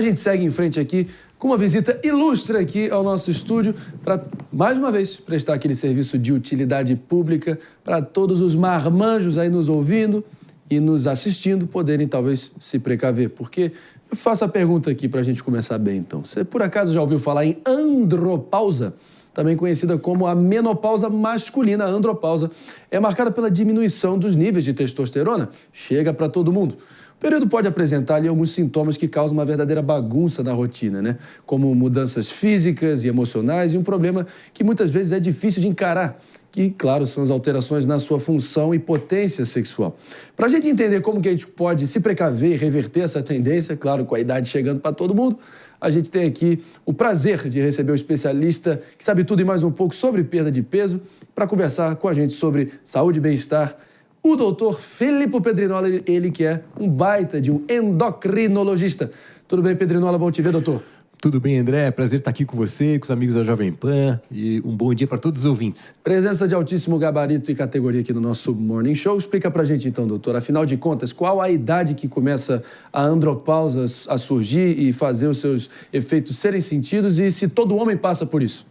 A gente segue em frente aqui com uma visita ilustre aqui ao nosso estúdio para, mais uma vez, prestar aquele serviço de utilidade pública para todos os marmanjos aí nos ouvindo e nos assistindo poderem talvez se precaver. Porque eu faço a pergunta aqui para a gente começar bem, então. Você por acaso já ouviu falar em andropausa? Também conhecida como a menopausa masculina. A andropausa é marcada pela diminuição dos níveis de testosterona. Chega para todo mundo. O período pode apresentar ali alguns sintomas que causam uma verdadeira bagunça na rotina, né? Como mudanças físicas e emocionais e um problema que muitas vezes é difícil de encarar, que, claro, são as alterações na sua função e potência sexual. Para a gente entender como que a gente pode se precaver e reverter essa tendência, claro, com a idade chegando para todo mundo, a gente tem aqui o prazer de receber o especialista que sabe tudo e mais um pouco sobre perda de peso para conversar com a gente sobre saúde e bem-estar. O doutor Filipe Pedrinola, ele que é um baita de um endocrinologista. Tudo bem, Pedrinola? Bom te ver, doutor. Tudo bem, André? Prazer estar aqui com você, com os amigos da Jovem Pan e um bom dia para todos os ouvintes. Presença de altíssimo gabarito e categoria aqui no nosso Morning Show. Explica pra gente então, doutor, afinal de contas, qual a idade que começa a andropausa a surgir e fazer os seus efeitos serem sentidos e se todo homem passa por isso?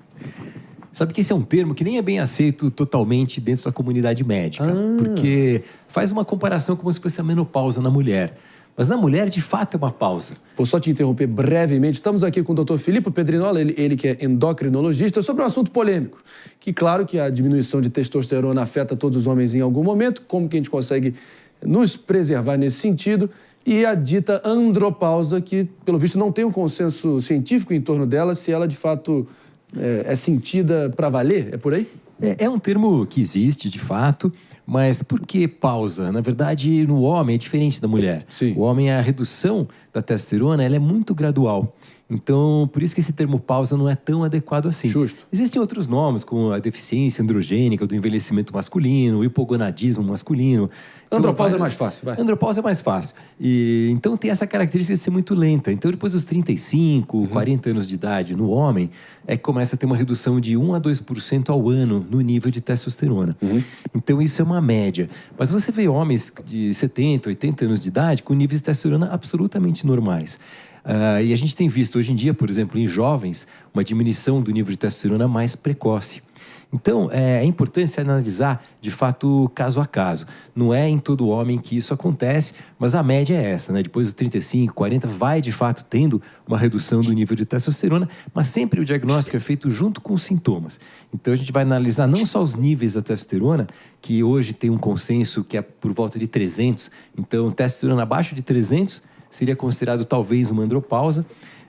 Sabe que esse é um termo que nem é bem aceito totalmente dentro da comunidade médica, porque faz uma comparação como se fosse a menopausa na mulher. Mas na mulher, de fato, é uma pausa. Vou só te interromper brevemente. Estamos aqui com o doutor Filipe Pedrinola, ele que é endocrinologista, sobre um assunto polêmico. Que, claro, que a diminuição de testosterona afeta todos os homens em algum momento. Como que a gente consegue nos preservar nesse sentido? E a dita andropausa, que, pelo visto, não tem um consenso científico em torno dela, se ela, de fato, é sentida para valer. É por aí? É um termo que existe, de fato, mas por que pausa? Na verdade, no homem é diferente da mulher. Sim. O homem, a redução da testosterona, ela é muito gradual. Então, por isso que esse termo pausa não é tão adequado assim. Justo. Existem outros nomes, como a deficiência androgênica do envelhecimento masculino, o hipogonadismo masculino. Andropausa é mais fácil, vai. Andropausa é mais fácil. Então, tem essa característica de ser muito lenta. Então, depois dos 35, 40 anos de idade no homem, é que começa a ter uma redução de 1 a 2% ao ano no nível de testosterona. Então, isso é uma média. Mas você vê homens de 70, 80 anos de idade com níveis de testosterona absolutamente normais. E a gente tem visto hoje em dia, por exemplo, em jovens, uma diminuição do nível de testosterona mais precoce. Então, é importante se analisar, de fato, caso a caso. Não é em todo homem que isso acontece, mas a média é essa, né? Depois dos 35, 40, vai, de fato, tendo uma redução do nível de testosterona, mas sempre o diagnóstico é feito junto com os sintomas. Então, a gente vai analisar não só os níveis da testosterona, que hoje tem um consenso que é por volta de 300. Então, testosterona abaixo de 300 seria considerado talvez uma andropausa,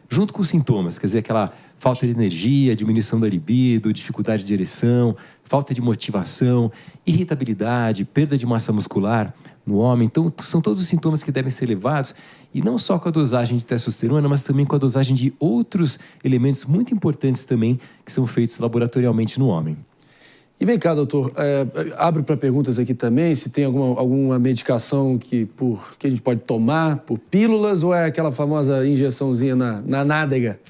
junto com os sintomas, quer dizer, aquela falta de energia, diminuição da libido, dificuldade de ereção, falta de motivação, irritabilidade, perda de massa muscular no homem. Então, são todos os sintomas que devem ser levados, e não só com a dosagem de testosterona, mas também com a dosagem de outros elementos muito importantes também, que são feitos laboratorialmente no homem. E vem cá, doutor, abro para perguntas aqui também, se tem alguma medicação que a gente pode tomar por pílulas ou é aquela famosa injeçãozinha na nádega?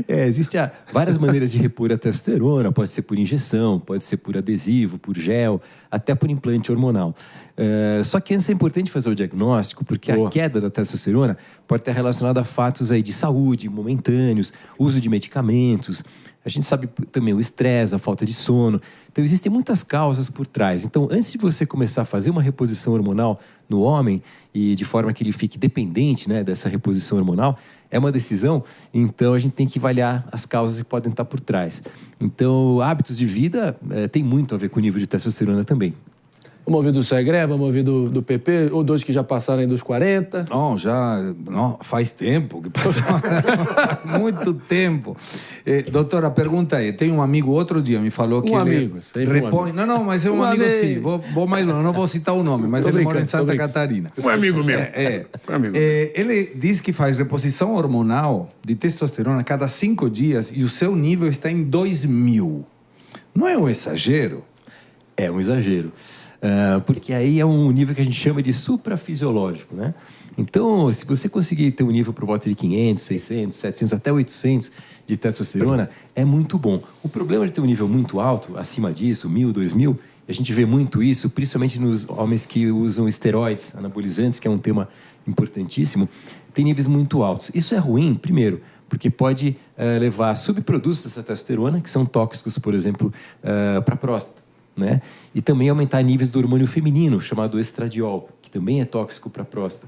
Existem várias maneiras de repor a testosterona, pode ser por injeção, pode ser por adesivo, por gel, até por implante hormonal. Só que antes é importante fazer o diagnóstico, porque a queda da testosterona pode estar relacionada a fatos aí de saúde momentâneos, uso de medicamentos. A gente sabe também o estresse, a falta de sono. Então, existem muitas causas por trás. Então, antes de você começar a fazer uma reposição hormonal no homem, e de forma que ele fique dependente, né, dessa reposição hormonal, é uma decisão, então a gente tem que avaliar as causas que podem estar por trás. Então, hábitos de vida tem muito a ver com o nível de testosterona também. Vamos ouvir do Segre, vamos ouvir do PP, ou dois que já passaram aí dos 40? Não, faz tempo que passou. Muito tempo. Doutor, a pergunta é, tem um amigo outro dia me falou que ele repõe... Não, mas é um amigo sim. Vou mais longe, não vou citar o nome, mas ele mora em Santa Catarina. Um amigo meu. Ele diz que faz reposição hormonal de testosterona a cada 5 dias e o seu nível está em 2.000. Não é um exagero? É um exagero. Porque aí é um nível que a gente chama de suprafisiológico, né? Então, se você conseguir ter um nível por volta de 500, 600, 700, até 800 de testosterona, é muito bom. O problema de ter um nível muito alto, acima disso, 1.000, 2.000, a gente vê muito isso, principalmente nos homens que usam esteroides anabolizantes, que é um tema importantíssimo, tem níveis muito altos. Isso é ruim, primeiro, porque pode levar a subprodutos dessa testosterona, que são tóxicos, por exemplo, para a próstata, né? E também aumentar níveis do hormônio feminino, chamado estradiol, que também é tóxico para a próstata.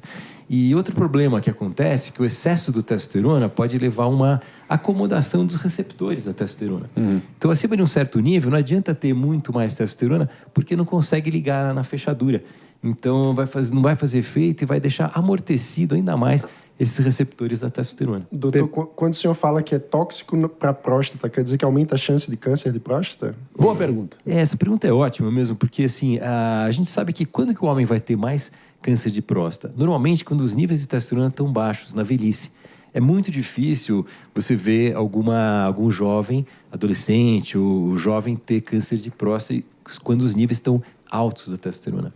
E outro problema que acontece é que o excesso do testosterona pode levar a uma acomodação dos receptores da testosterona. Então, acima de um certo nível, não adianta ter muito mais testosterona, porque não consegue ligar na fechadura. Então, não vai fazer efeito e vai deixar amortecido ainda mais esses receptores da testosterona. Doutor, quando o senhor fala que é tóxico para a próstata, quer dizer que aumenta a chance de câncer de próstata? Boa pergunta. Essa pergunta é ótima mesmo, porque assim, a gente sabe que quando que o homem vai ter mais câncer de próstata? Normalmente quando os níveis de testosterona estão baixos, na velhice. É muito difícil você ver algum jovem, adolescente ou jovem ter câncer de próstata quando os níveis estão altos da testosterona.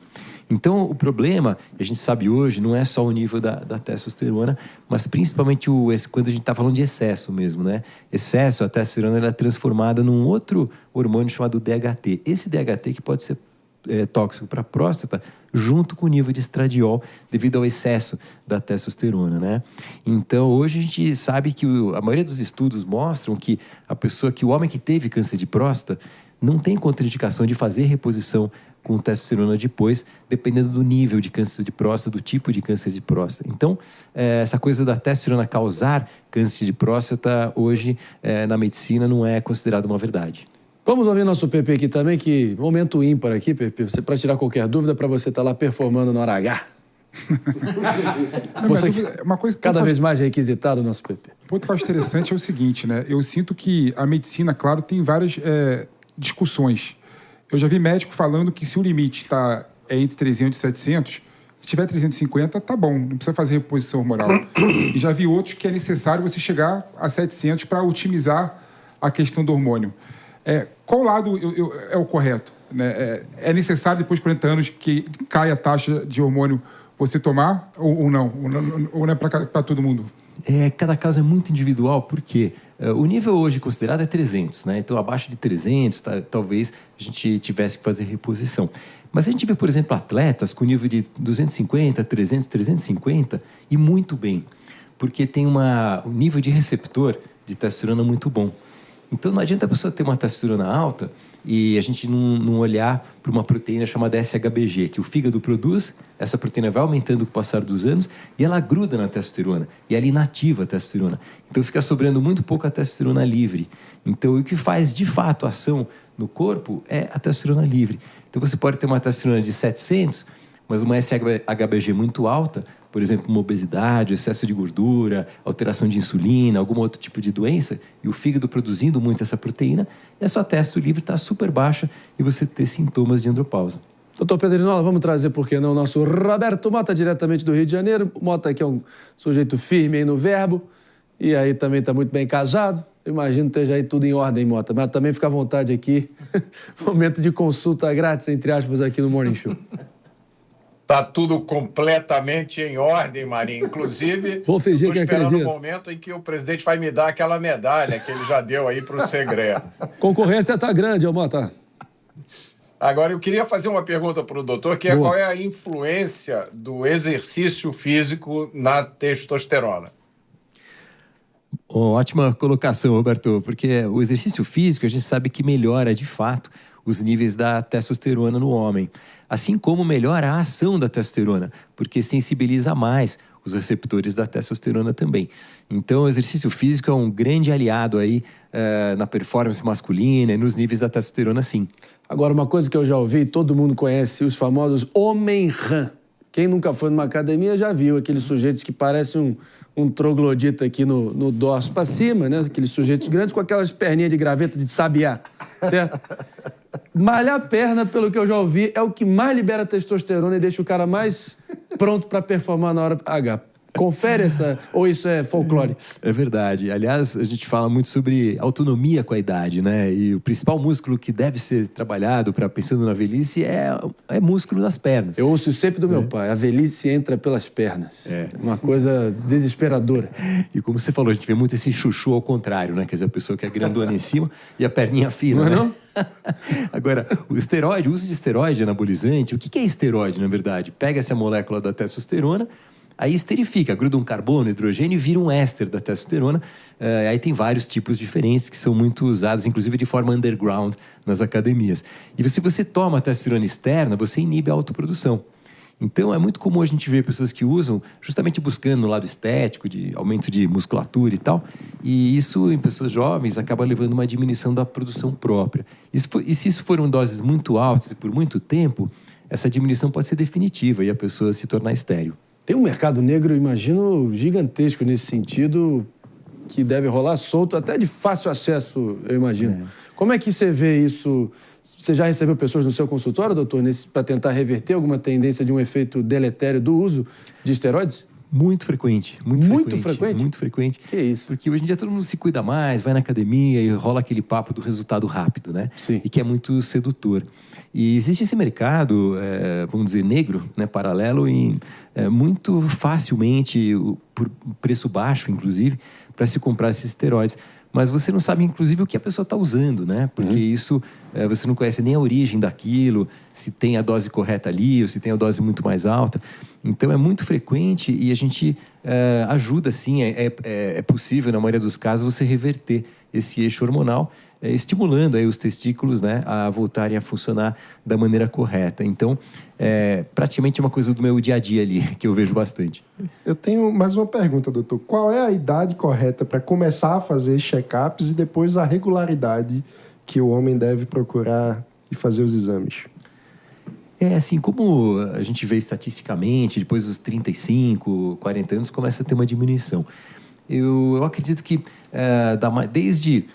Então, o problema, a gente sabe hoje, não é só o nível da testosterona, mas principalmente quando a gente está falando de excesso mesmo, né? Excesso, a testosterona ela é transformada num outro hormônio chamado DHT. Esse DHT que pode ser tóxico para a próstata, junto com o nível de estradiol, devido ao excesso da testosterona, né? Então, hoje a gente sabe que a maioria dos estudos mostram que o homem que teve câncer de próstata não tem contraindicação de fazer reposição com testosterona depois, dependendo do nível de câncer de próstata, do tipo de câncer de próstata. Então, essa coisa da testosterona causar câncer de próstata, hoje, na medicina, não é considerado uma verdade. Vamos ouvir nosso Pepe aqui também, que momento ímpar aqui, Pepe, para tirar qualquer dúvida, para você estar lá performando na hora H. Você uma coisa cada vez mais requisitado, nosso Pepe. O ponto que eu acho interessante é o seguinte, né? Eu sinto que a medicina, claro, tem várias discussões. Eu já vi médico falando que se o limite é entre 300 e 700, se tiver 350, tá bom, não precisa fazer reposição hormonal. E já vi outros que é necessário você chegar a 700 para otimizar a questão do hormônio. Qual lado é o correto? Né? É necessário, depois de 40 anos, que caia a taxa de hormônio você tomar ou não? Ou não é para todo mundo? Cada caso é muito individual, porque o nível hoje considerado é 300, né? Então, abaixo de 300, talvez a gente tivesse que fazer reposição. Mas a gente vê, por exemplo, atletas com nível de 250, 300, 350 e muito bem, porque tem um nível de receptor de testosterona muito bom. Então, não adianta a pessoa ter uma testosterona alta e a gente não olhar para uma proteína chamada SHBG, que o fígado produz, essa proteína vai aumentando com o passar dos anos e ela gruda na testosterona, e ela inativa a testosterona. Então, fica sobrando muito pouco a testosterona livre. Então, o que faz, de fato, ação no corpo é a testosterona livre. Então, você pode ter uma testosterona de 700, mas uma SHBG muito alta, por exemplo, uma obesidade, excesso de gordura, alteração de insulina, algum outro tipo de doença, e o fígado produzindo muito essa proteína, e a sua testo livre está super baixa e você ter sintomas de andropausa. Doutor Pedrinola, vamos trazer, por que não, o nosso Roberto Mota, diretamente do Rio de Janeiro. Mota que é um sujeito firme aí no verbo, e aí também está muito bem casado. Eu imagino que esteja aí tudo em ordem, Mota, mas também fica à vontade aqui. Momento de consulta grátis, entre aspas, aqui no Morning Show. Está tudo completamente em ordem, Marinho. Inclusive, vou fingir que esperando acredito. o momento em que o presidente vai me dar aquela medalha que ele já deu aí para o segredo. Concorrência está grande, Mota. Agora, eu queria fazer uma pergunta para o doutor, que é qual é a influência do exercício físico na testosterona? Ótima colocação, Roberto, porque o exercício físico a gente sabe que melhora, de fato, os níveis da testosterona no homem. Assim como melhora a ação da testosterona, porque sensibiliza mais os receptores da testosterona também. Então, o exercício físico é um grande aliado aí na performance masculina e nos níveis da testosterona, sim. Agora, uma coisa que eu já ouvi, todo mundo conhece, os famosos homem-rã. Quem nunca foi numa academia já viu aqueles sujeitos que parecem um troglodita aqui no dorso para cima, né? Aqueles sujeitos grandes com aquelas perninhas de graveta de sabiá, certo? Malhar a perna, pelo que eu já ouvi, é o que mais libera testosterona e deixa o cara mais pronto para performar na hora H. Confere essa, ou isso é folclore? É verdade. Aliás, a gente fala muito sobre autonomia com a idade, né? E o principal músculo que deve ser trabalhado para pensando na velhice é músculo nas pernas. Eu ouço sempre do meu pai, a velhice entra pelas pernas. Uma coisa desesperadora. E como você falou, a gente vê muito esse chuchu ao contrário, né? Quer dizer, a pessoa que é grandona em cima e a perninha fina, não é né? Não? Agora, o uso de esteroide anabolizante, o que é esteroide, na verdade? Pega essa molécula da testosterona, aí esterifica, gruda um carbono, hidrogênio e vira um éster da testosterona. Aí tem vários tipos diferentes que são muito usados, inclusive de forma underground nas academias. E se você toma a testosterona externa, você inibe a autoprodução. Então, é muito comum a gente ver pessoas que usam justamente buscando no lado estético, de aumento de musculatura e tal. E isso, em pessoas jovens, acaba levando uma diminuição da produção própria. E se isso for em doses muito altas e por muito tempo, essa diminuição pode ser definitiva e a pessoa se tornar estéril. Tem um mercado negro, imagino, gigantesco nesse sentido, que deve rolar solto, até de fácil acesso, eu imagino. Como é que você vê isso? Você já recebeu pessoas no seu consultório, doutor, para tentar reverter alguma tendência de um efeito deletério do uso de esteroides? Muito frequente. Muito frequente? Muito frequente. Que isso? Porque hoje em dia todo mundo se cuida mais, vai na academia e rola aquele papo do resultado rápido, né? Sim. E que é muito sedutor. E existe esse mercado, vamos dizer, negro, né, paralelo, e muito facilmente, por preço baixo, inclusive, para se comprar esses esteroides. Mas você não sabe, inclusive, o que a pessoa está usando, né? Porque isso, você não conhece nem a origem daquilo, se tem a dose correta ali, ou se tem a dose muito mais alta. Então, é muito frequente e a gente ajuda, sim, é possível, na maioria dos casos, você reverter esse eixo hormonal, estimulando aí os testículos, né, a voltarem a funcionar da maneira correta. Então, praticamente é uma coisa do meu dia a dia ali, que eu vejo bastante. Eu tenho mais uma pergunta, doutor. Qual é a idade correta para começar a fazer check-ups e depois a regularidade que o homem deve procurar e fazer os exames? Assim, como a gente vê estatisticamente, depois dos 35, 40 anos, começa a ter uma diminuição. Eu acredito que desde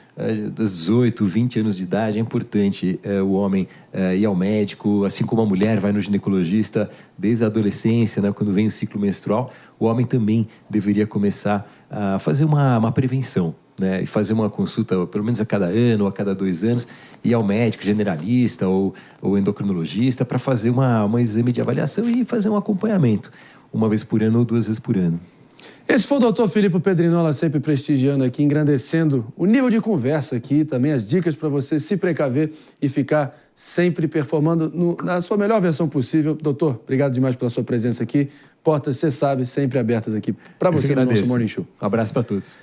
dos 18, 20 anos de idade é importante o homem ir ao médico, assim como a mulher vai no ginecologista desde a adolescência, né, quando vem o ciclo menstrual, o homem também deveria começar a fazer uma prevenção, né, e fazer uma consulta pelo menos a cada ano ou a cada 2 anos, ir ao médico generalista ou endocrinologista para fazer um exame de avaliação e fazer um acompanhamento, 1 vez por ano ou 2 vezes por ano. Esse foi o doutor Filipe Pedrinola, sempre prestigiando aqui, engrandecendo o nível de conversa aqui, também as dicas para você se precaver e ficar sempre performando na sua melhor versão possível. Doutor, obrigado demais pela sua presença aqui. Portas, você sabe, sempre abertas aqui para você no nosso Morning Show. Um abraço para todos.